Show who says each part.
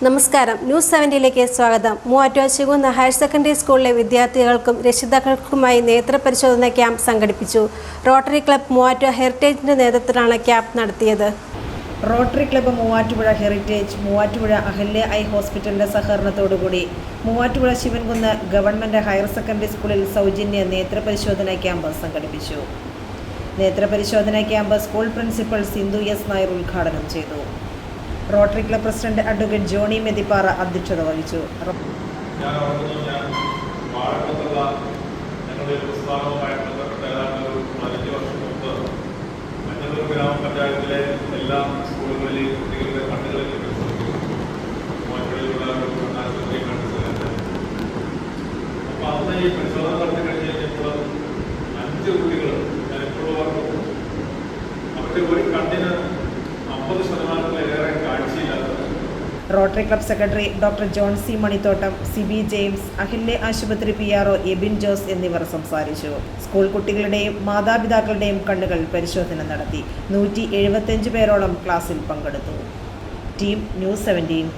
Speaker 1: നമസ്കാരം, ന്യൂസ് 70ലേക്ക് സ്വാഗതം. Muvattupuzha ശിവകുന്ന് higher secondary സ്കൂളിലെ വിദ്യാർത്ഥികൾക്കും രക്ഷിതാക്കൾക്കുമായി നേത്രപരിശോധന ക്യാമ്പ് സംഘടിപ്പിച്ചു. റോട്ടറി ക്ലബ്ബ് മൂവാറ്റുപുഴ ഹെറിറ്റേജിന്റെ നേതൃത്വത്തിലാണ് ക്യാമ്പ് നടത്തിയത്.
Speaker 2: Rotary club Muvattupuzha heritage, Muvattupuzha Ahalya eye ഹോസ്പിറ്റലിന്റെ സഹകരണത്തോടുകൂടി Muvattupuzha Sivankunnu government higher secondary സ്കൂളിൽ സൗജന്യ നേത്രപരിശോധന ക്യാമ്പ് സംഘടിപ്പിച്ചു. നേത്രപരിശോധന camp school principal Sindhu S Nair ഉദ്ഘാടനം ചെയ്തു. Rotary club president advocate Johny Methippara അധ്യക്ഷത വഹിച്ചു.
Speaker 3: ഗ്രാമപഞ്ചായത്തിലെ എല്ലാ സ്കൂളുകളിലെയും കുട്ടികളുടെ കണ്ണുകളിൽ അപ്പോൾ അന്ന് ഈ പരിശോധന നടത്തി കഴിഞ്ഞ് കഴിഞ്ഞപ്പോൾ 5 കുട്ടികൾ ഞാൻ എപ്പോഴും ഓർക്കുന്നു, അവരുടെ ഒരു കണ്ണിന് 50%-ലേറെ കാഴ്ചയില്ലാത്തത്.
Speaker 2: Rotary club secretary doctor John C Manithottam, Sibi James, Ahalya ആശുപത്രി PRO എബിൻ ജോസ് എന്നിവർ സംസാരിച്ചു. സ്കൂൾ കുട്ടികളുടെയും മാതാപിതാക്കളുടെയും കണ്ണുകൾ പരിശോധന നടത്തി. 175 പേരോളം ക്ലാസ്സിൽ പങ്കെടുത്തു. Team news 17.